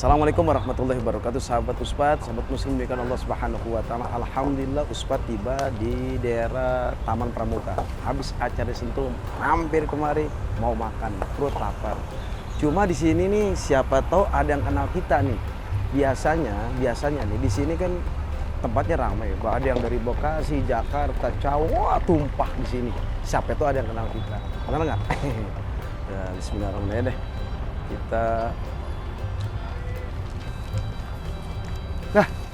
Assalamualaikum warahmatullahi wabarakatuh, sahabat Uspat, sahabat muslim dengan Allah Subhanahu wa taala. Alhamdulillah Uspat tiba di daerah Taman Pramuka. Habis acara Sentul, hampir kemari mau makan, perut lapar. Cuma di sini nih siapa tahu ada yang kenal kita nih. Biasanya nih di sini kan tempatnya ramai. Ada yang dari Bekasi, Jakarta, Jawa tumpah di sini. Siapa tahu ada yang kenal kita. Kenal nggak? Ya, bismillahirrahmanirrahim deh. Kita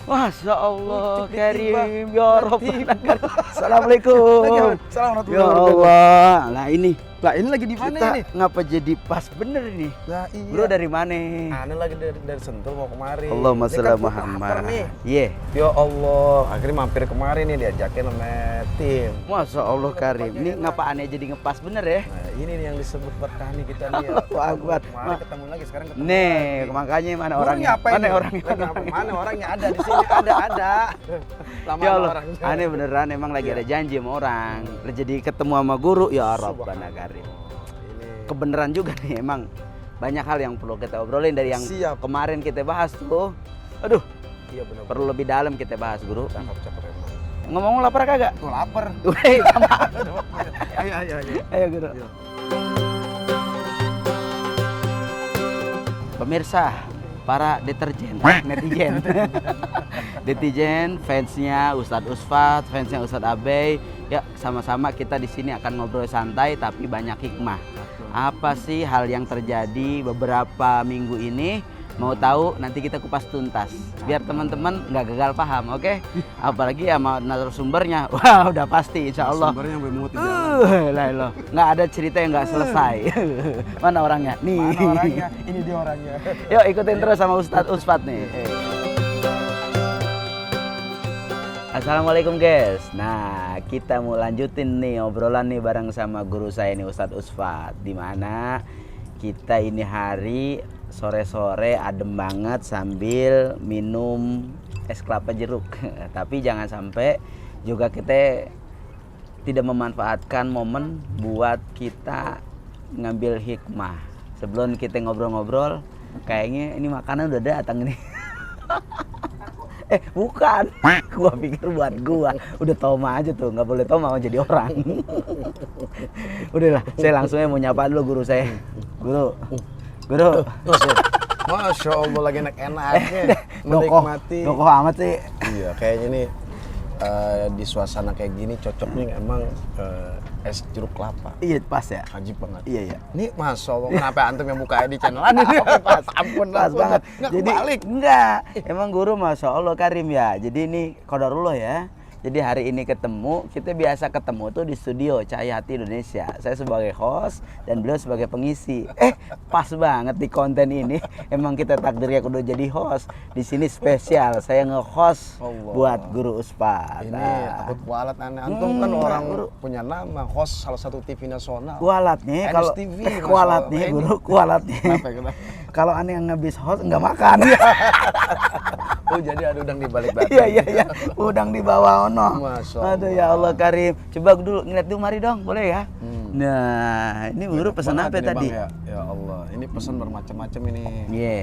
Masya Allah, Karim, ya Rabbana. Assalamualaikum. Ya Allah. Nah ini lagi di mana kita ini? ngapa jadi pas bener nih? Nah, iya. Bro dari mana? Ane lagi dari Sentul mau kemari. Allahumma Ini sholli kan Muhammad. lapar nih. Iya. Ya Allah, akhirnya mampir kemari nih diajakin sama tim. Masya Allah Karim. Ini ngapa aneh jadi ngepas bener ya? Nah, ini nih yang disebut berkah nih kita nih. Allahu Akbar. Kemarin ketemu lagi, sekarang ketemu Nih, lagi. makanya mana Gurunya orangnya? apa Mana ini? orangnya? Mana orangnya? Ada di sini, ada. Lama Ya Allah, orangnya. aneh beneran emang lagi Iya. ada janji sama orang. Jadi ketemu sama guru, ya Rabbana Karim. Ini Kebenaran juga nih emang banyak hal yang perlu kita obrolin dari yang Siap. kemarin kita bahas tuh. Aduh, iya benar. perlu lebih dalam kita bahas, Guru. Cakep emang. Ngomong lapar kagak? Tuh lapar. Weh, Ayo. ayo, Guru. Iya. Pemirsa, para netizen, netizen, fansnya Ustadz Usfat, fansnya Ustadz Abey, ya sama-sama kita di sini akan ngobrol santai tapi banyak hikmah. Apa sih hal yang terjadi beberapa minggu ini? Mau tahu nanti kita kupas tuntas biar teman-teman nggak gagal paham, oke? Apalagi sama narasumbernya, wah udah pasti insya Allah. Sumbernya bemut di jalan. Lah loh, nggak ada cerita yang nggak selesai. Mana orangnya? Nih. Mana orangnya? Ini dia orangnya. Yuk ikutin terus sama Ustadz Usfat nih. Assalamualaikum guys. Nah kita mau lanjutin nih obrolan nih bareng sama guru saya nih Ustadz Usfat. Dimana kita ini hari sore-sore adem banget sambil minum es kelapa jeruk. Tapi jangan sampai juga kita tidak memanfaatkan momen buat kita ngambil hikmah. Sebelum kita ngobrol-ngobrol, kayaknya ini makanan udah datang nih. Bukan, gua pikir buat gua. Udah toma aja tuh, nggak boleh toma mau jadi orang. Udahlah, saya langsung mau nyapa dulu guru saya. Guru. Masya Allah lagi enak-enaknya menikmati. Nokoh amat sih. Iya, kayaknya nih di suasana kayak gini cocok nih emang es jeruk kelapa. Iya pas ya. Ajib banget. Iya. Ini Masya Allah, kenapa antum yang buka di channel Anda? Pas, ampun Banget. Nggak Jadi kebalik. enggak. Emang guru Masya Allah Karim ya. Jadi ini qadarullah ya. Jadi hari ini ketemu, kita biasa ketemu tuh di studio Cahaya Hati Indonesia. Saya sebagai host dan beliau sebagai pengisi. Pas banget di konten ini. Emang kita takdirnya kudu jadi host. Di sini spesial, saya nge-host Allah. buat Guru Uspat. Ini takut kualat aneh. Antum kan orang punya nama, host salah satu TV nasional. Kualatnya kalau NSTV, kualatnya Masya Allah. guru kualatnya. Kenapa? Kalau aneh yang ngebis host nggak makan. Oh jadi ada udang di balik batu. Iya. Udang di bawah ono. Masya Allah. Aduh ya Allah Karim. Coba dulu ngeliat dulu mari dong, boleh ya? Nah, ini guru pesan apa Banget ini, tadi? Bang, ya Allah, ini pesan bermacam-macam ini. Iya.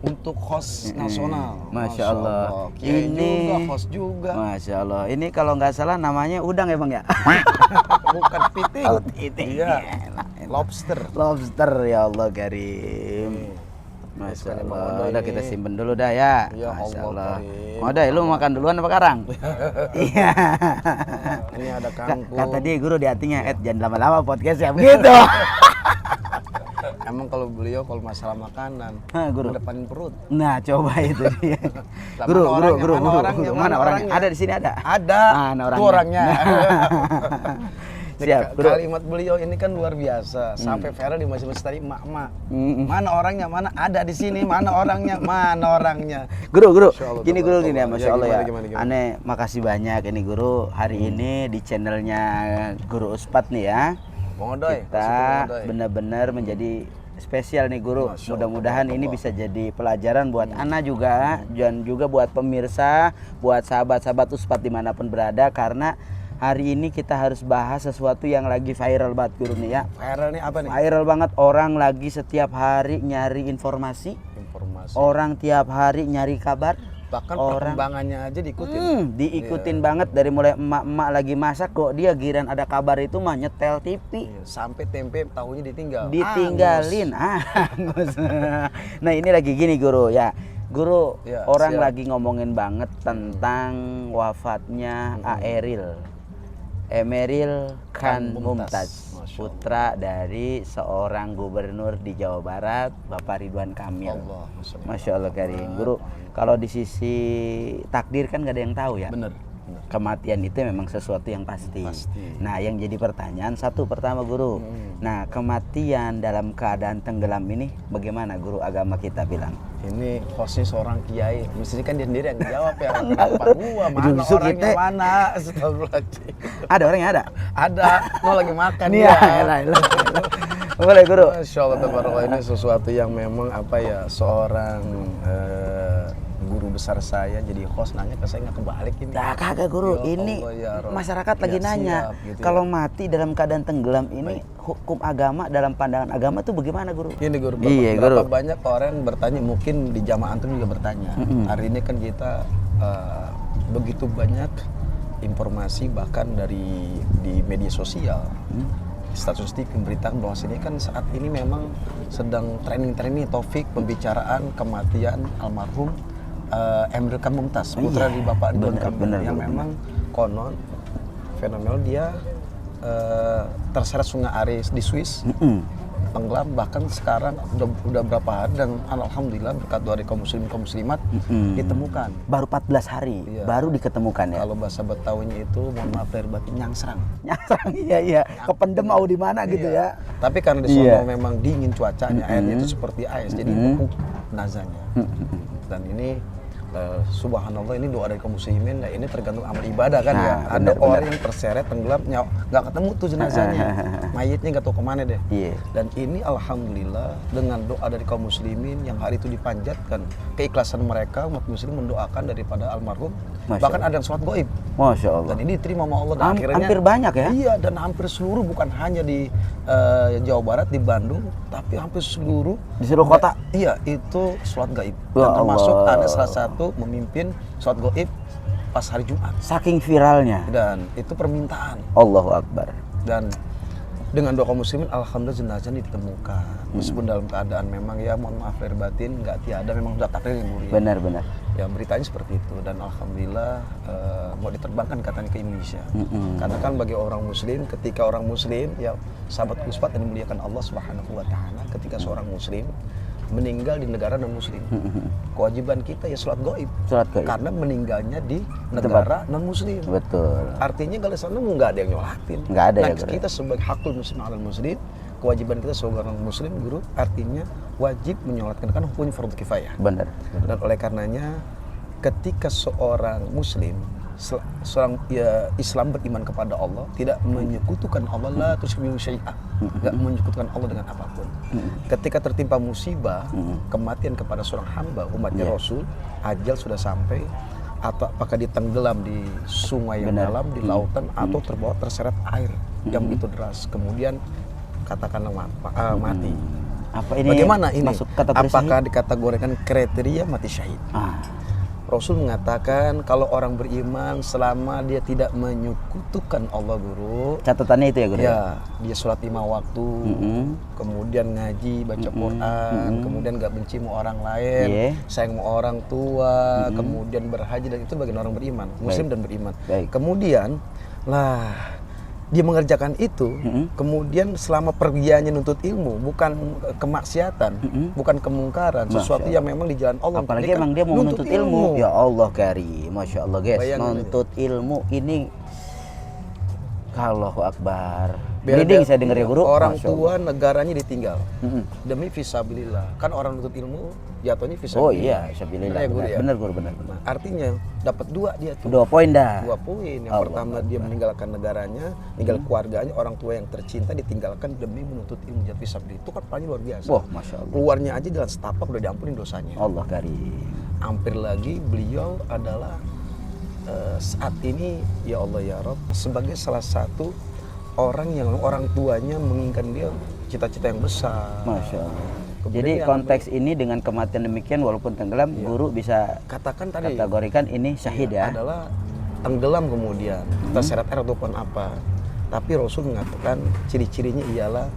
Untuk host nasional. Masya Allah. Kiai Ini juga, host juga. Masya Allah. Ini kalau nggak salah namanya udang ya Bang ya? Bukan piting. Oh, piting. Iya. Enak. Lobster. Lobster ya Allah Karim. Masya Ini Allah. Bang Odo Udah ini. kita simpen dulu dah ya. Ya Masya Allah, Allah. Karim. Mau lu makan duluan apa karang? Iya. Ini ada kangkung. Kata dia guru di hatinya, jangan lama-lama podcast ya begitu. Emang kalau beliau kalau masalah makanan, Guru. depanin perut. Nah, coba itu dia. Lah, Guru, mana guru, orangnya? mana orangnya? Ada di sini ada. Ada. Mana Itu orangnya. Siap, guru. Kalimat beliau ini kan luar biasa. Sampai viral di majelis tadi emak-emak. Mana orangnya? Mana ada di sini? Mana orangnya? Mana orangnya? Guru, Masya Allah, gini guru gini ya, tabarakallah. Masya Ya, Allah ya. gimana? Aneh makasih banyak ini guru hari ini di channelnya Guru Uspat nih ya. Bang Odoy, Kita benar-benar menjadi spesial nih guru. Masya Allah, Mudah-mudahan ini tabarakallah. bisa jadi pelajaran buat Ana juga dan juga buat pemirsa, buat sahabat-sahabat Uspat dimanapun berada karena hari ini kita harus bahas sesuatu yang lagi viral banget guru nih ya. Viral nih apa nih? Viral banget, orang lagi setiap hari nyari informasi informasi. Orang tiap hari nyari kabar. Bahkan orang perkembangannya aja diikutin. Diikutin banget dari mulai emak-emak lagi masak kok dia giran ada kabar itu mah nyetel TV. Iya, sampai tempe tahunya ditinggal. Ditinggalin. Angus. Nah, ini lagi gini Guru ya. Guru, Ya, orang siap. lagi ngomongin banget tentang wafatnya Emeril Khan Mumtaz, Masya putra dari seorang gubernur di Jawa Barat, Bapak Ridwan Kamil. Allah, Masya Allah Karim. Guru, kalau di sisi takdir kan gak ada yang tahu ya. bener. Kematian itu memang sesuatu yang pasti. Nah, yang jadi pertanyaan pertama Guru. Nah, kematian dalam keadaan tenggelam ini bagaimana Guru agama kita bilang? Ini hostnya seorang kiai, mestinya kan dia sendiri yang jawab ya. Apa gua mana Justru orangnya kita- mana? Astagfirullahaladzim. Ada orangnya ada? Ada, mau lagi makan Iya, dia. boleh Guru. Masya Allah, tabarakallah, ini sesuatu yang memang apa ya, seorang guru besar saya jadi host nanya ke saya nggak kebalik ini. Nah, kagak Guru, Ya ini Allah, ya Rob. masyarakat Ya, lagi nanya, siap, gitu kalau ya. mati dalam keadaan tenggelam ini hukum agama dalam pandangan agama tuh bagaimana Guru? Ini guru, Iya, berapa Guru. banyak orang yang bertanya, mungkin di jamaah antum juga bertanya. Hari ini kan kita begitu banyak informasi bahkan dari di media sosial, statistik memberitakan bahwa sini kan saat ini memang sedang trending topik pembicaraan kematian almarhum Emeril Khan Mumtaz, putra di Bapak Ridwan Kamil, bener, yang bener. memang konon fenomenal dia terseret sungai Ares di Swiss. Tenggelam, bahkan sekarang udah berapa hari dan alhamdulillah berkat doa dari kaum muslimin kaum muslimat ditemukan. Baru 14 hari, Iya. baru diketemukan ya. Kalau bahasa Betawinya itu mohon maaf lahir batin nyangsrang. Nyasang, iya. Kependem mau di mana gitu Iya. ya. Tapi karena di sono Iya. memang dingin cuacanya, airnya itu seperti ais, jadi empuk nazanya. Dan ini subhanallah, ini doa dari kaum muslimin. Nah, ini tergantung amal ibadah kan Nah, ya. Ada benar, orang yang terseret tenggelam, nggak ketemu tuh jenazahnya, mayitnya nggak tahu kemana deh. Iya. Dan ini alhamdulillah dengan doa dari kaum muslimin yang hari itu dipanjatkan, keikhlasan mereka umat muslim mendoakan daripada almarhum. Masya Bahkan Allah. ada yang sholat gaib. Masya Allah. Dan ini diterima sama Allah dan akhirnya Hampir banyak ya? Iya, dan hampir seluruh, bukan hanya di Jawa Barat, di Bandung, tapi hampir seluruh Di seluruh kota? Iya, itu sholat gaib. Ya Dan termasuk Allah. ada salah satu memimpin sholat gaib pas hari Jumat. Saking viralnya. Dan itu permintaan. Allahu Akbar. Dan dengan doa kaum muslimin, alhamdulillah jenazahnya ditemukan. Meskipun dalam keadaan memang ya mohon maaf lahir batin nggak tiada, memang sudah takdir yang mulia. Benar. Ya beritanya seperti itu, dan alhamdulillah mau diterbangkan katanya ke Indonesia. Karena kan bagi orang muslim, ketika orang muslim ya sahabat Usfat yang dimuliakan Allah Subhanahu wa taala, ketika seorang muslim meninggal di negara non muslim, kewajiban kita ya sholat gaib. Sholat gaib. Karena meninggalnya di negara non muslim. Betul. Artinya kalau sana nggak ada yang nyolatin. Nggak ada Nah, ya, Guru. kita sebagai hakul muslim alal muslim, kewajiban kita sebagai orang muslim, guru, artinya wajib menyolatkan, kan hukumnya fardu kifayah. Benar. Dan oleh karenanya ketika seorang muslim, seorang ya, Islam beriman kepada Allah, tidak menyekutukan Allah, la tusyriku syai'an, enggak menyekutukan Allah dengan apapun. Ketika tertimpa musibah, kematian kepada seorang hamba umatnya Rasul, ajal sudah sampai, atau apakah dia tenggelam di sungai yang Benar. dalam, di lautan, atau terbawa terseret air yang begitu deras, kemudian katakanlah mati. Apa ini? Bagaimana ini? Masuk kategori Apakah syahid? dikategorikan kriteria mati syahid? Rasul mengatakan kalau orang beriman selama dia tidak menyekutukan Allah, guru. Catatannya itu ya Guru? Ya, dia sholat 5 waktu, kemudian ngaji, baca Quran, kemudian gak benci sama orang lain, Iya. sayang sama orang tua, kemudian berhaji, dan itu bagian orang beriman, muslim dan beriman. Baik. Kemudian dia mengerjakan itu, kemudian selama pergiannya nuntut ilmu, bukan kemaksiatan, bukan kemungkaran, sesuatu yang memang di jalan Allah. Apalagi emang dia mau menuntut ilmu. Ya Allah Karim, Masya Allah guys. Bayangin Nuntut ilmu ini, Allahu Akbar. Biar Merinding dia- saya dengar ya Guru. Orang Masya tua Allah. negaranya ditinggal demi fisabilillah. Kan orang nuntut ilmu jatuhnya fisabilillah. Oh iya, Fisabilillah. Benar ya, Guru, ya? Benar Guru, benar. Nah, artinya dapat 2 dia tuh. 2 poin dah. 2 poin. Yang Allah pertama dia meninggalkan negaranya, meninggal keluarganya, orang tua yang tercinta ditinggalkan demi menuntut ilmu jatuh fisabilillah. Itu kan paling luar biasa. Wah, Masya Allah. Keluarnya aja jalan setapak udah diampuni dosanya. Allah Karim. Hampir lagi beliau adalah saat ini ya Allah ya Rabb sebagai salah satu orang yang orang tuanya menginginkan dia cita-cita yang besar. Masya Allah. Jadi konteks ini dengan kematian demikian walaupun tenggelam, guru bisa katakan tadi kategorikan ini syahid ya. adalah tenggelam kemudian terseret air ataupun apa. Tapi Rasul mengatakan ciri-cirinya ialah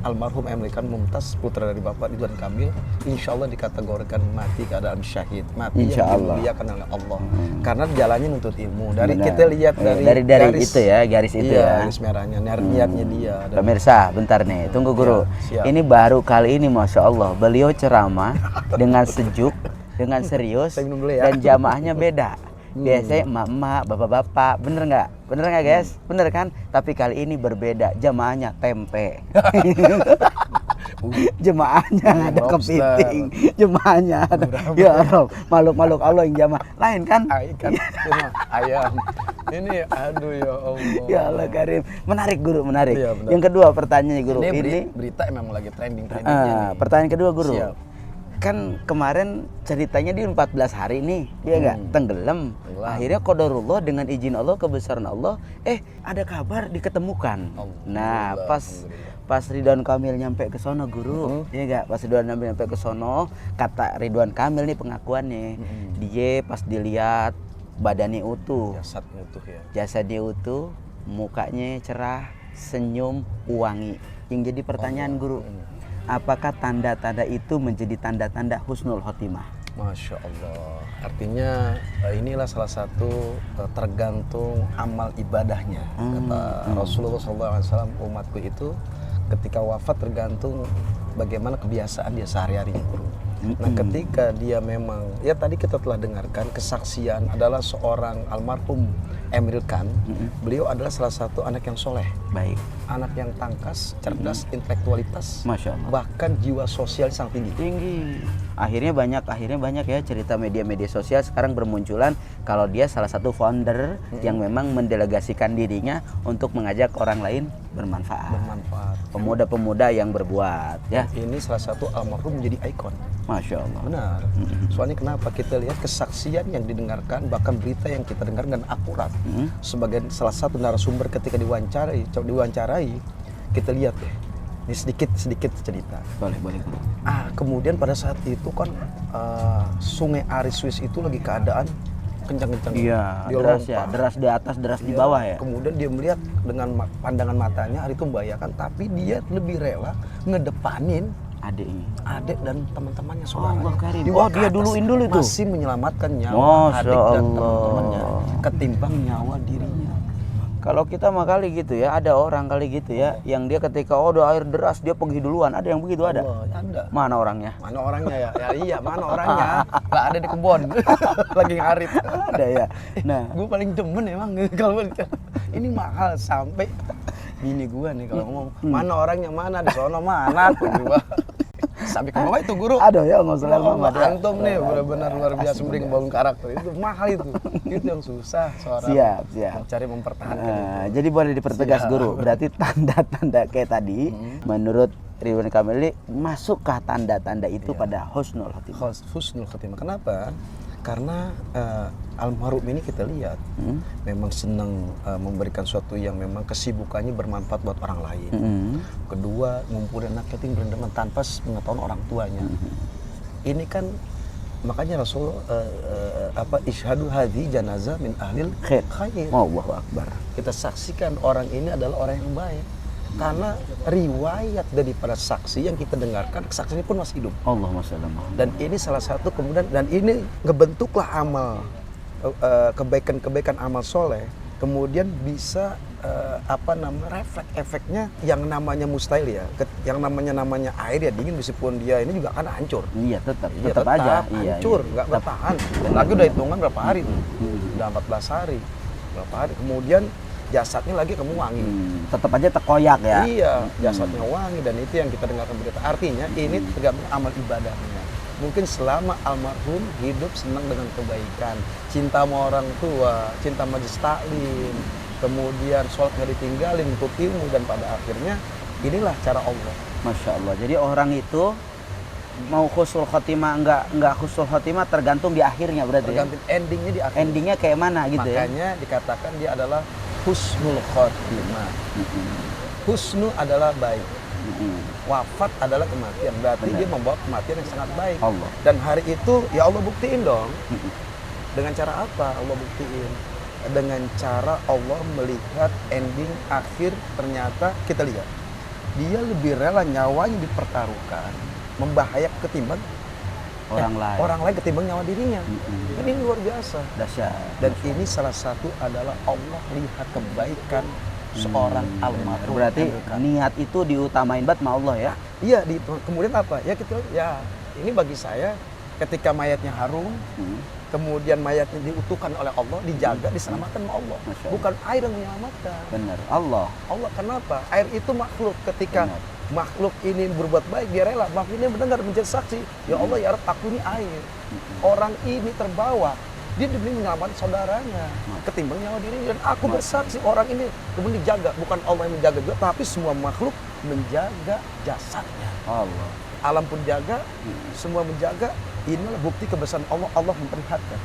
almarhum Emilkan Mumtaz, putra dari Bapak Ridwan Kamil, insya Allah dikategorikan mati keadaan syahid, mati Insya yang Allah. dimuliakan oleh Allah. Karena jalannya nuntut ilmu. Dari kita lihat dari garis itu ya, garis itu iya, ya. garis merahnya, niatnya dia. Dan Pemirsa, bentar nih, tunggu guru. siap. Ini baru kali ini, masya Allah, beliau ceramah dengan sejuk, dengan serius, Saya minum dulu ya. dan jamaahnya beda. Biasanya emak-emak, bapak-bapak, bener nggak? Bener nggak guys? Bener kan? Tapi kali ini berbeda, jamaahnya tempe. Jemaahnya ada kepiting, jemaahnya ada. Ya Rob, makhluk-makhluk Allah yang jamaah. Lain kan? Ikan, ayam. Ini aduh ya Allah. Ya Allah Karim. Menarik guru, menarik. Iya, benar. Yang kedua pertanyaannya guru. Ini berita emang lagi trending-trendingnya nih. Pertanyaan kedua guru. Siap. Kan kemarin ceritanya di 14 hari nih, dia nggak tenggelam. Tenggelam. Akhirnya qadarullah dengan izin Allah, kebesaran Allah, ada kabar diketemukan. Nah, pas Ridwan Kamil nyampe ke sono guru, iya nggak? Pas Ridwan Kamil nyampe ke sono, kata Ridwan Kamil nih pengakuannya, dia pas dilihat badannya utuh, Jasadnya utuh ya. jasadnya utuh, mukanya cerah, senyum, wangi. Yang jadi pertanyaan guru, apakah tanda-tanda itu menjadi tanda-tanda husnul khotimah? Masya Allah. Artinya inilah salah satu tergantung amal ibadahnya. Kata Rasulullah SAW, umatku itu ketika wafat tergantung bagaimana kebiasaan dia sehari-hari. Nah ketika dia memang, ya tadi kita telah dengarkan kesaksian adalah seorang almarhum Emiril Khan. Beliau adalah salah satu anak yang soleh. Baik. Anak yang tangkas, cerdas, intelektualitas, Masya Allah. bahkan jiwa sosial sangat tinggi. Tinggi. Akhirnya banyak ya cerita media-media sosial sekarang bermunculan kalau dia salah satu founder yang memang mendelegasikan dirinya untuk mengajak orang lain bermanfaat. Pemuda-pemuda yang berbuat ya. Ini salah satu almarhum menjadi ikon. Masya Allah. Benar. Soalnya kenapa kita lihat kesaksian yang didengarkan, bahkan berita yang kita dengar dan akurat. Sebagai salah satu narasumber ketika diwawancarai, kita lihat deh. Ini sedikit cerita. Boleh guru. Kemudian pada saat itu kan Sungai Aris Swiss itu lagi keadaan kencang-kencang. Iya, Dia deras lompat. ya, deras di atas, deras di bawah ya. Kemudian dia melihat dengan pandangan matanya, hari itu membahayakan, tapi dia lebih rela ngedepanin Adiknya. adik dan teman-temannya Allah saudaranya. Karim. Di Oh, bawah dia ke atas, duluin dulu itu. masih menyelamatkan nyawa Masya adik dan Allah. teman-temannya ketimbang nyawa dirinya. Kalau kita mah kali gitu ya, ada orang kali gitu ya, yang dia ketika udah air deras dia pergi duluan. Ada yang begitu ada? Allah, ada. Mana orangnya? Mana orangnya ya? Ya iya, mana orangnya? Lah ada di kebun. Lagi ngarit. Ada ya. Nah, Gue paling demen emang kalau ini mahal sampai bini gue nih kalau ngomong, mana orangnya, mana di sono, mana aku juga. Sampai ke bawah itu guru. ada ya nggak salah Muhammad Muhammad ya. antum nih benar-benar luar biasa membangun karakter. Itu mahal itu. Itu yang susah seorang Siap. mencari mempertahankan itu. Jadi boleh dipertegas guru. Berarti tanda-tanda kayak tadi, menurut Ridwan Kamil ini masukkah tanda-tanda itu pada husnul khotimah? Husnul khotimah. Kenapa? Karena almarhum ini kita lihat memang senang memberikan sesuatu yang memang kesibukannya bermanfaat buat orang lain. Kedua, ngumpulin anak yatim berendaman tanpa pengetahuan orang tuanya. Ini kan makanya Rasul isyhadu hadhi janazah min ahlil khair. Allahu Akbar. Kita saksikan orang ini adalah orang yang baik. Karena riwayat daripada saksi yang kita dengarkan, kesaksiannya pun masih hidup. Allahumma shalli ala Muhammad. Dan ini salah satu kemudian, dan ini ngebentuklah amal kebaikan-kebaikan amal soleh, kemudian bisa refleks efeknya yang namanya mustahil ya, yang namanya air ya dingin meskipun dia ini juga akan hancur. Iya tetap Tetap aja. hancur, nggak bertahan. Lagi udah hitungan berapa hari tuh? Udah 14 hari, berapa hari. Kemudian jasadnya lagi kamu wangi. Tetap aja terkoyak ya. Iya, jasadnya wangi, dan itu yang kita dengarkan berita. Artinya ini tergantung amal ibadahnya. Mungkin selama almarhum hidup senang dengan kebaikan, cinta sama orang tua, cinta majelis taklim, kemudian sholat nggak ditinggalin untuk ilmu, dan pada akhirnya inilah cara Allah. Masya Allah. Jadi orang itu mau husnul khotimah enggak husnul khotimah tergantung di akhirnya berarti. Tergantung endingnya di akhir. Endingnya kayak mana gitu ya. Makanya dikatakan dia adalah husnul khotimah. Husnu adalah baik. Wafat adalah kematian, berarti Benar. dia membawa kematian yang sangat baik. Allah. Dan hari itu ya Allah buktiin dong. Dengan cara apa Allah buktiin? Dengan cara Allah melihat ending akhir, ternyata kita lihat dia lebih rela nyawanya dipertaruhkan, membahayakan ketimbang orang lain ketimbang nyawa dirinya. Ini luar biasa. Dahsyat. Dan ini salah satu adalah Allah lihat kebaikan seorang almarhum. Berarti Andrew. niat itu diutamain banget sama Allah ya. Iya, kemudian apa? Ya kita ya ini bagi saya ketika mayatnya harum, kemudian mayatnya diutuhkan oleh Allah, dijaga, diselamatkan oleh Allah. Masya Allah. Bukan air yang menyelamatkan. Benar. Allah. Allah kenapa? Air itu makhluk. Ketika Benar. makhluk ini berbuat baik, dia rela. Makhluk ini mendengar menjadi saksi. Ya Allah, ya Rabb, aku ini air. Orang ini terbawa. Dia demi menyelamatkan saudaranya ketimbang nyawa dirinya. Dan aku bersaksi orang ini kemudian dijaga. Bukan Allah yang menjaga juga, tapi semua makhluk menjaga jasadnya. Allah. Alam pun jaga, semua menjaga. Inilah bukti kebesaran Allah. Allah memperlihatkan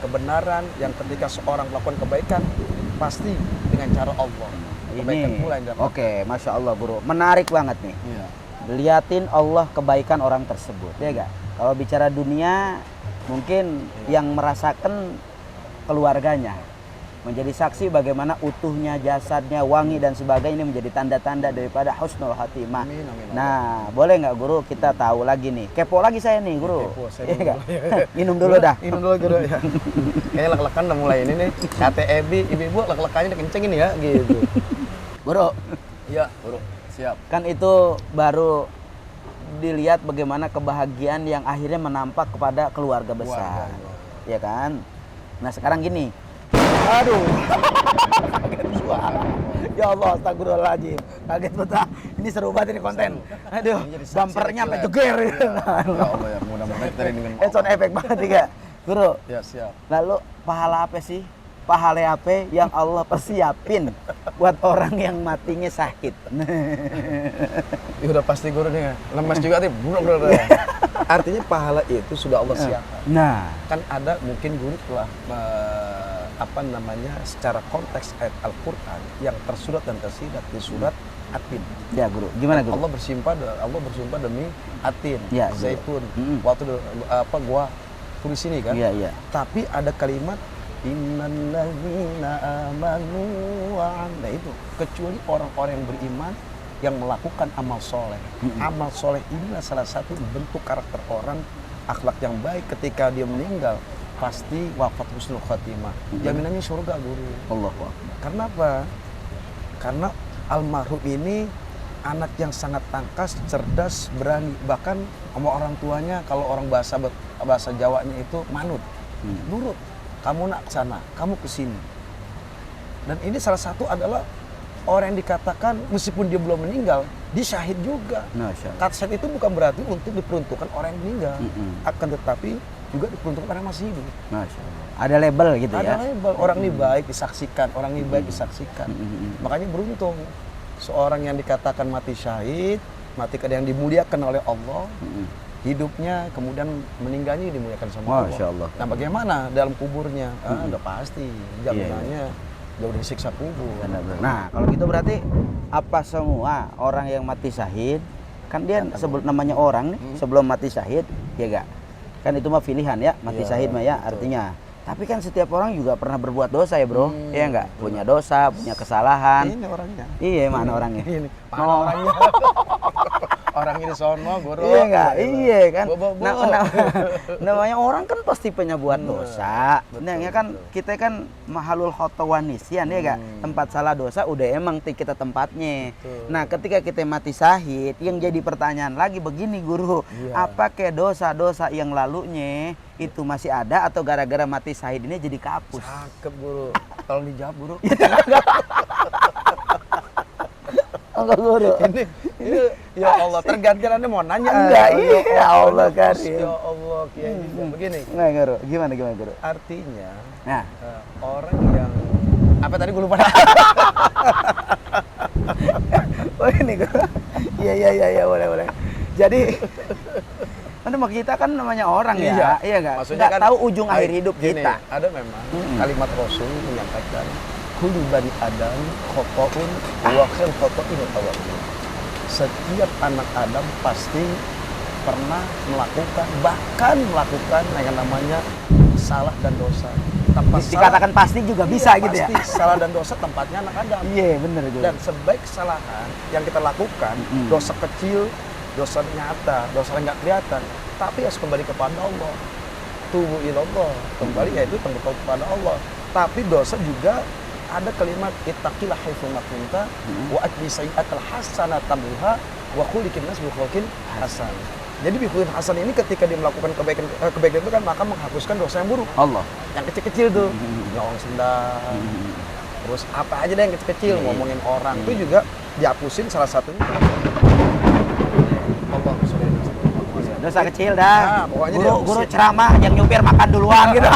kebenaran yang ketika seorang melakukan kebaikan pasti dengan cara Allah. Kebaikan pula yang dapat. Oke, Masya Allah Guru. Menarik banget nih. Iya. Liatin Allah kebaikan orang tersebut, ya gak? Kalau bicara dunia, mungkin yang merasakan keluarganya. Menjadi saksi bagaimana utuhnya jasadnya, wangi dan sebagainya, ini menjadi tanda-tanda daripada husnul khatimah. Amin, amin, amin. Nah, boleh nggak Guru kita tahu lagi nih? Kepo lagi saya nih Guru. Kepo, saya Iya dulu. nggak? Minum dulu dah. Minum dulu Guru ya. Kayaknya lek-lekan udah mulai ini nih. Kata Ebi, ibu lek-lekannya udah kenceng ini ya gitu. Guru, Iya, Guru. Siap. kan itu baru dilihat bagaimana kebahagiaan yang akhirnya menampak kepada keluarga besar. Ya kan? Nah, sekarang gini. Aduh. Kaget suara. Ya Allah, astagfirullahaladzim. Kaget betul. Ini seru banget ini konten. Aduh, Ini jadi saksi bumpernya sampai killer. jeger. Ya Allah ya, mudah-mudahan kita ini dengan Sound effect banget juga. Guru, Ya, siap. lalu pahala apa sih? Pahala apa yang Allah persiapin buat orang yang matinya sakit? Ya udah pasti Guru nih. Lemas juga nih. Bro. Artinya pahala itu sudah Allah siapkan. Nah, Kan ada mungkin Guru telah secara konteks ayat Al-Qur'an yang tersurat dan tersirat di surat Atin. ya Guru, gimana Guru? Allah bersumpah demi Atin, Ya, Guru. Zaitun. Waktu gua tulis ini kan. Iya, iya. Tapi ada kalimat innalladzina amanu wa nah itu kecuali orang-orang yang beriman yang melakukan amal soleh. Amal soleh inilah salah satu bentuk karakter orang, akhlak yang baik ketika dia meninggal pasti wafat husnul khatimah. Jaminannya surga Guru. Allahu Akbar. Karena apa? Karena almarhum ini anak yang sangat tangkas, cerdas, berani. Bahkan sama orang tuanya kalau orang bahasa Jawanya itu manut. Nurut. Kamu nak ke sana, kamu ke sini. Dan ini salah satu adalah orang yang dikatakan meskipun dia belum meninggal, dia syahid juga. Masya Allah. Kata syahid itu bukan berarti untuk diperuntukkan orang yang meninggal. Akan tetapi juga diperuntukkan orang yang masih hidup. Masya Allah. Ada label gitu Ada ya? label, orang ini baik disaksikan, orang ini baik disaksikan. Makanya beruntung seorang yang dikatakan mati syahid, mati yang dimuliakan oleh Allah, hidupnya kemudian meninggalnya dimuliakan sama Masya Allah. Allah. Nah bagaimana dalam kuburnya? Udah pasti jaminannya jauh dari siksa kubur. Benar-benar. Nah, kalau gitu berarti apa semua orang yang mati syahid, kan dia sebelum namanya orang nih, sebelum mati syahid, ya gak? Kan itu mah pilihan ya, mati Iya, syahid mah ya betul. artinya. Tapi kan setiap orang juga pernah berbuat dosa ya bro, iya enggak? Punya dosa, punya kesalahan. Ini orangnya. Iya, mana orangnya? Ini mana Oh. orangnya? Orang ini sono, Guru. Iya enggak? Iya kan. Bo. Namanya orang kan pasti punya buat dosa. Betul, Nah, ya kan betul. kita kan mahalul khotowanisian ya enggak? Tempat salah dosa udah emang kita tempatnya. Betul. Nah, ketika kita mati syahid, yang jadi pertanyaan lagi begini Guru, Iya. apa ke dosa-dosa yang lalunya itu masih ada atau gara-gara mati syahid ini jadi kapus? Cakep Guru. Tolong dijawab Guru. Enggak Guru. Ini ya Allah, tergantian Anda mau nanya. Enggak, iya Allah kan. Ya Allah, Kiai. Begini, Enggak Guru. Gimana Guru? artinya Nah, orang yang apa tadi gue lupa. oh ini Guru. Iya boleh. Jadi kan kita kan namanya orang ya, iya nggak? Maksudnya Nggak kan, tahu ujung akhir hidup gini, kita. Ada memang kalimat Rasul menyampaikan kullu bani adam khotoun wa khairul khotoin tawwabun. setiap anak Adam pasti pernah melakukan, bahkan melakukan yang namanya salah dan dosa. Dikatakan pasti juga bisa gitu ya. Pasti salah dan dosa tempatnya anak Adam. Iya, bener Guru. Dan sebaik kesalahan yang kita lakukan, dosa kecil, dosa nyata, dosa yang nggak kelihatan, tapi harus kembali kepada Allah. Tubu ilallah, kembali yaitu kembali kepada Allah. Tapi dosa juga ada kalimat ittaqillah haitsu ma kunta wa atbi sayyi'atal hasanata tamhuha wa khuliqin nas bi khuluqin hasan. Jadi bi khuluqin hasan ini ketika dia melakukan kebaikan itu kan maka menghapuskan dosa yang buruk. Allah. Yang kecil-kecil tuh, nyolong sendal. Terus apa aja deh yang kecil-kecil, ngomongin orang itu juga dihapusin salah satunya. Allah Dosa kecil dah. Nah, pokoknya Guru ceramah yang nyupir makan duluan gitu.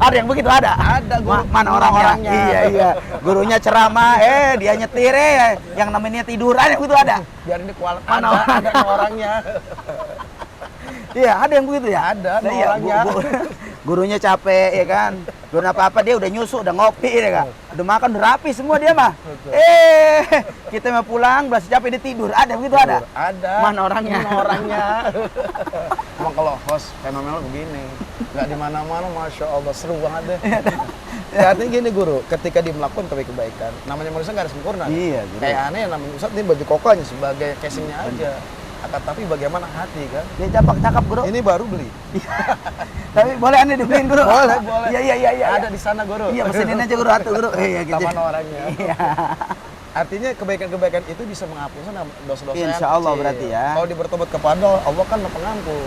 Ada yang begitu ada? Ada guru. Mana orangnya? Iya. Gurunya ceramah, dia nyetir yang namanya tiduran yang begitu ada. Biar ini kualat. Mana ada orangnya. Iya, ada yang begitu ya? Ada Iya, orangnya. Gurunya capek ya kan. Belum apa-apa dia udah nyusu, udah ngopi ya kan. Udah makan, udah rapi semua dia mah. Betul. Kita mau pulang, belas capek dia tidur. Ada begitu ada? Ada. Mana orangnya? Emang kalau host fenomenal begini, nggak di mana-mana, masya Allah seru banget deh. Ya, artinya gini guru, ketika dia melakukan kebaikan, namanya manusia nggak ada sempurna. Iya, guru. Kayak aneh yang namanya Ustadz ini baju koko aja sebagai casingnya aja. Akan tapi bagaimana hati kan? Dia cakep guru. Ini baru beli. Tapi boleh Anda dibeliin guru? Boleh. Iya. Ada di sana guru. Iya, pesenin aja guru atuh guru. Iya, gitu. Taman orangnya. Iya. Artinya kebaikan-kebaikan itu bisa menghapuskan dosa-dosa yang Insya Allah kecil. berarti ya. Kalau bertobat kepada Allah kan pengampun,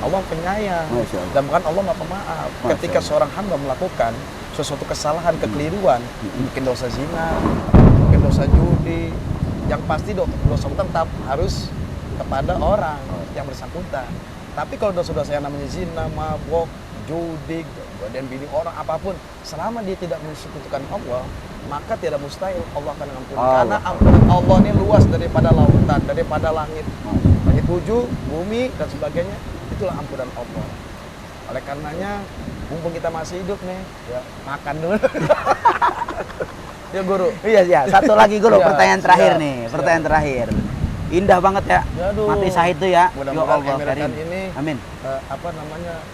Allah penyayang, Masya Allah. dan bahkan Allah maha pemaaf. Masya Ketika Allah. seorang hamba melakukan sesuatu kesalahan, kekeliruan, mungkin dosa zina, mungkin dosa judi, yang pasti dosa tetap harus kepada orang yang bersangkutan. Tapi kalau dosa-dosa yang namanya zina, mabok, judi, dan bini orang apapun, selama dia tidak mensekutukan Allah, maka tidak mustahil Allah akan mengampuni. Karena ampunan Allah ini luas daripada lautan, daripada langit, langit tujuh, bumi dan sebagainya. Itulah ampunan Allah. Oleh karenanya, mumpung kita masih hidup nih, ya makan dulu. Ya guru. Iya. Satu lagi guru, Ya, pertanyaan terakhir siap, nih. siap. Pertanyaan terakhir. Indah banget ya. Aduh. Mati syahid tuh ya. Mudah-mudahan Ya Allah Emirakan Karim. ini Amin.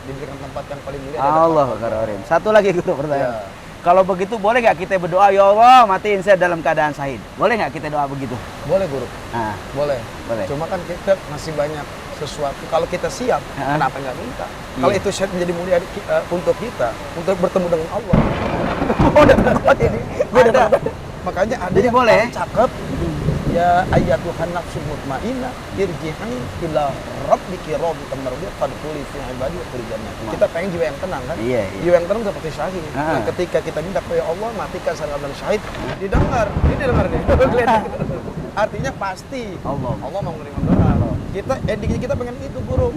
diberikan tempat yang paling mulia. Allah Karim. Satu lagi guru pertanyaan. Ya. Kalau begitu boleh nggak kita berdoa, ya Allah matiin saya dalam keadaan syahid? Boleh nggak kita doa begitu? Boleh guru, Nah, boleh. boleh. Cuma kan kita masih banyak sesuatu. Kalau kita siap, kenapa nggak minta? Kalau itu syahid menjadi mulia untuk kita, untuk bertemu dengan Allah. Udah berdoa ini. Ada. Makanya ada Jadi yang boleh? paling cakep. Ya ayyatuhan nafsul mutmainnah irji'i ila rabbiki radiyatan mardiyah fadkhuli fi ibadi wa khuli jannah. Kita pengen jiwa yang tenang kan? Iya. Jiwa yang tenang seperti syahid. Nah, ketika kita minta kepada Allah matikan saya dan syahid, didengar. Ini dengar nih. Artinya pasti Allah mau menerima doa. Kita pengen itu guru.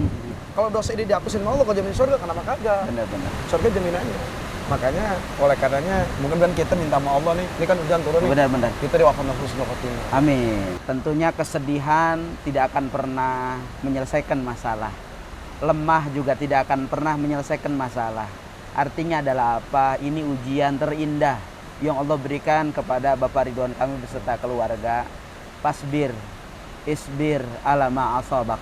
Kalau dosa ini dihapusin sama Allah, kalau jamin surga kenapa kagak? Benar. Surga jaminannya. Makanya oleh karenanya mungkin kan kita minta sama Allah nih, ini kan hujan turun nih. Benar. Kita diwafatkan husnul khotimah. Amin. Tentunya kesedihan tidak akan pernah menyelesaikan masalah. Lemah juga tidak akan pernah menyelesaikan masalah. Artinya adalah apa? Ini ujian terindah yang Allah berikan kepada Bapak Ridwan Kamil beserta keluarga. Pasbir, isbir ala ma asabak.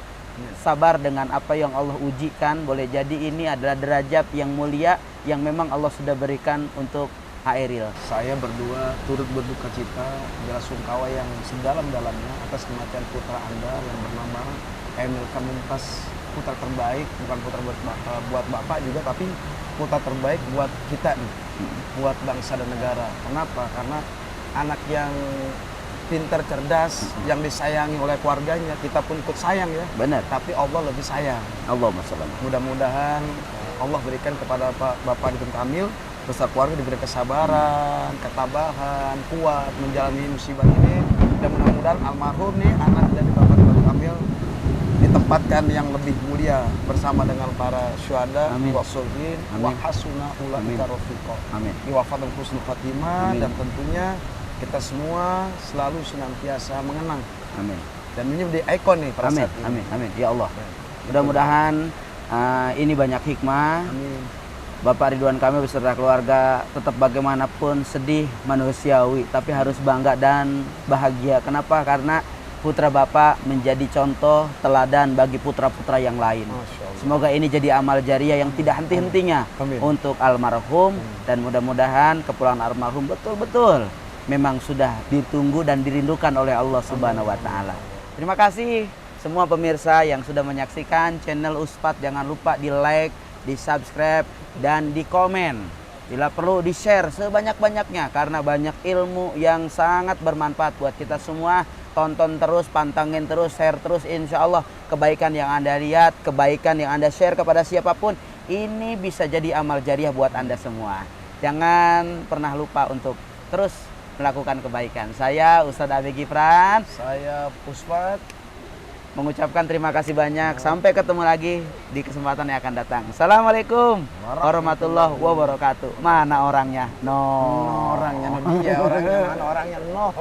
Sabar dengan apa yang Allah ujikan. Boleh jadi ini adalah derajat yang mulia yang memang Allah sudah berikan untuk Hairil. Saya berdua turut berduka cita bela sungkawa yang sedalam-dalamnya atas kematian putra Anda yang bernama Emil Kamumtaz, putra terbaik, bukan putra buat Bapak juga, tapi putra terbaik buat kita nih, buat bangsa dan negara. Kenapa? Karena anak yang pintar, cerdas, yang disayangi oleh keluarganya, kita pun ikut sayang ya. Benar. Tapi Allah lebih sayang. Allahumma shalli. Mudah-mudahan Allah berikan kepada Bapak Ridwan Kamil beserta keluarga diberi kesabaran, ketabahan, kuat menjalani musibah ini. Dan mudah-mudahan almarhum nih anak dari Bapak Ridwan Kamil ditempatkan yang lebih mulia bersama dengan para syuhada wa sholihin wa hasuna ulaika rafiqa. Amin. Diwafatkan husnul khatimah dan tentunya kita semua selalu senantiasa mengenang. Amin. Dan ini menjadi ikon nih pada saat ini. Amin. Ya Allah. Mudah-mudahan ini banyak hikmah. Amin. Bapak Ridwan Kamil beserta keluarga tetap bagaimanapun sedih manusiawi, tapi harus bangga dan bahagia. Kenapa? Karena putra Bapak menjadi contoh teladan bagi putra-putra yang lain. Masya Allah. Semoga ini jadi amal jariah yang tidak henti-hentinya Amin. untuk almarhum, dan mudah-mudahan kepulangan almarhum betul-betul memang sudah ditunggu dan dirindukan oleh Allah Subhanahu wa taala. Terima kasih semua pemirsa yang sudah menyaksikan channel Ustadz. Jangan lupa di-like, di-subscribe, dan di-komen. Bila perlu di-share sebanyak-banyaknya karena banyak ilmu yang sangat bermanfaat buat kita semua. Tonton terus, pantengin terus, share terus. Insya Allah kebaikan yang Anda lihat, kebaikan yang Anda share kepada siapapun, ini bisa jadi amal jariah buat Anda semua. Jangan pernah lupa untuk terus melakukan kebaikan. Saya Ustadz Abi Gifran, Saya Puspat. mengucapkan terima kasih banyak. Sampai ketemu lagi di kesempatan yang akan datang. Assalamualaikum warahmatullahi wabarakatuh. Mana orangnya? No. Orangnya dia, orangnya mana orangnya? No.